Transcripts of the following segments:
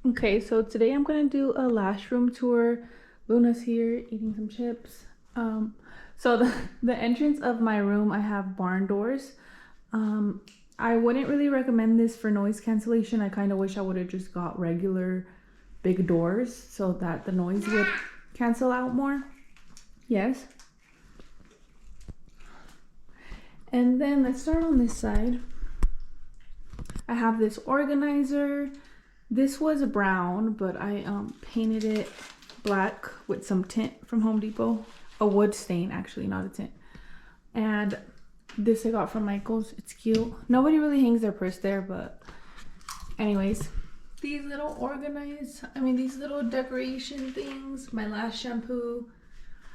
Okay, so today I'm gonna do a lash room tour. Luna's here eating some chips. So the entrance of my room, I have barn doors. I wouldn't really recommend this for noise cancellation. I kind of wish I would have just got regular big doors so that the noise would cancel out more. Yes. And then let's start on this side. I have this organizer. This was brown, but I painted it black with some tint from Home Depot. A wood stain, actually, not a tint. And this I got from Michael's. It's cute. Nobody really hangs their purse there, but anyways. These little these little decoration things. My lash shampoo.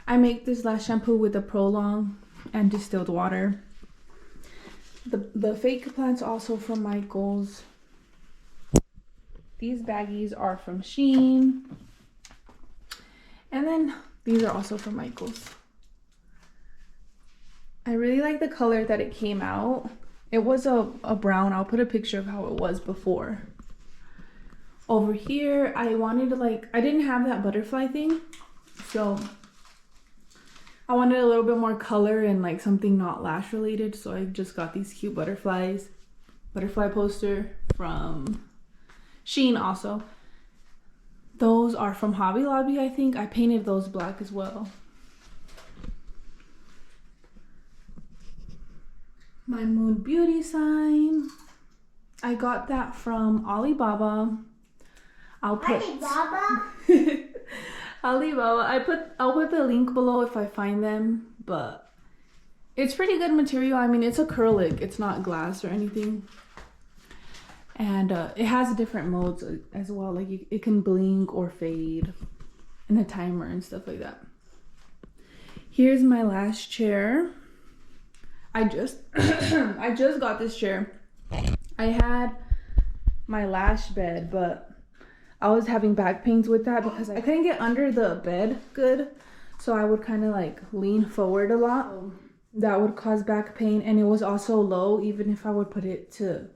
I make this lash shampoo with a Prolong and distilled water. The fake plants also from Michael's. These baggies are from SHEIN. And then these are also from Michael's. I really like the color that it came out. It was a brown. I'll put a picture of how it was before. Over here, I wanted to I didn't have that butterfly thing. So I wanted a little bit more color and like something not lash related. So I just got these cute butterflies. Butterfly poster from SHEIN also. Those are from Hobby Lobby, I think. I painted those black as well. My Moon Beauty sign. I got that from Alibaba. Alibaba? Alibaba. I'll put the link below if I find them, but it's pretty good material. I mean, it's acrylic. It's not glass or anything. And it has different modes as well. Like it can blink or fade, and a timer and stuff like that. Here's my lash chair. I just I just got this chair. I had my lash bed, but I was having back pains with that because I couldn't get under the bed good. So I would kind of like lean forward a lot. That would cause back pain, and it was also low even if I would put it to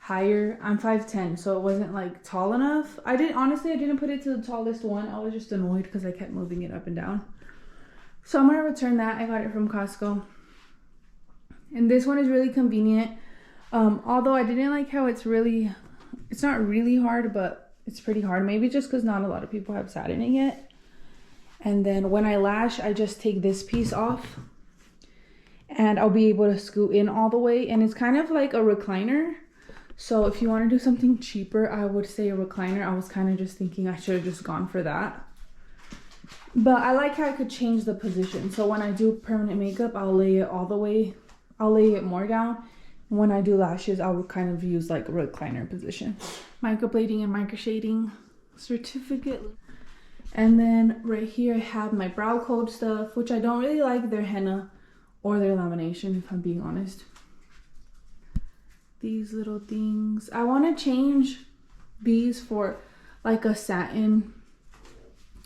higher. I'm 5'10", so it wasn't like tall enough. I didn't put it to the tallest one. I was just annoyed because I kept moving it up and down. So I'm gonna return that. I got it from Costco. And this one is really convenient. Although I didn't like how it's not really hard, but it's pretty hard. Maybe just because not a lot of people have sat in it yet. And then when I lash, I just take this piece off and I'll be able to scoot in all the way. And it's kind of like a recliner. So if you want to do something cheaper, I would say a recliner. I was kind of just thinking I should have just gone for that. But I like how I could change the position. So when I do permanent makeup, I'll lay it all the way. I'll lay it more down. When I do lashes, I would kind of use like a recliner position. Microblading and microshading certificate. And then right here I have my brow code stuff, which I don't really like their henna or their lamination, if I'm being honest. These little things. I want to change these for like a satin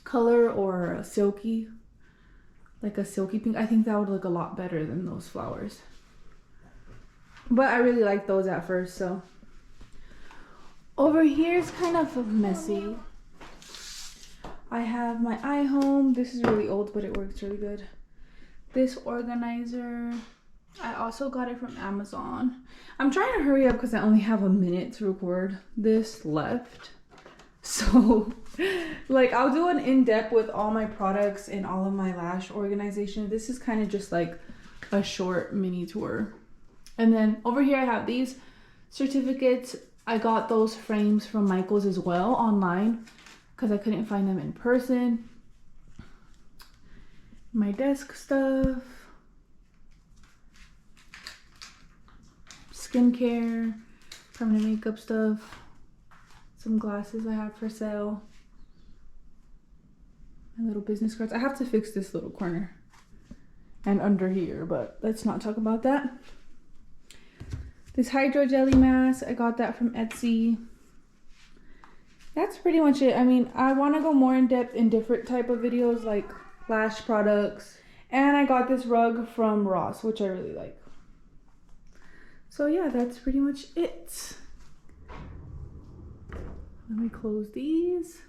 color or a silky, like a silky pink. I think that would look a lot better than those flowers. But I really like those at first, so. Over here is kind of messy. I have my iHome. This is really old, but it works really good. This organizer. I also got it from Amazon. I'm trying to hurry up because I only have a minute to record this left. So, like, I'll do an in-depth with all my products and all of my lash organization. This is kind of just like a short mini tour. And then over here I have these certificates. I got those frames from Michael's as well online because I couldn't find them in person. My desk stuff. Skincare, permanent makeup stuff, some glasses I have for sale, my little business cards. I have to fix this little corner and under here, but let's not talk about that. This hydro jelly mask, I got that from Etsy. That's pretty much it. I mean, I want to go more in depth in different type of videos like lash products. And I got this rug from Ross, which I really like. So yeah, that's pretty much it. Let me close these.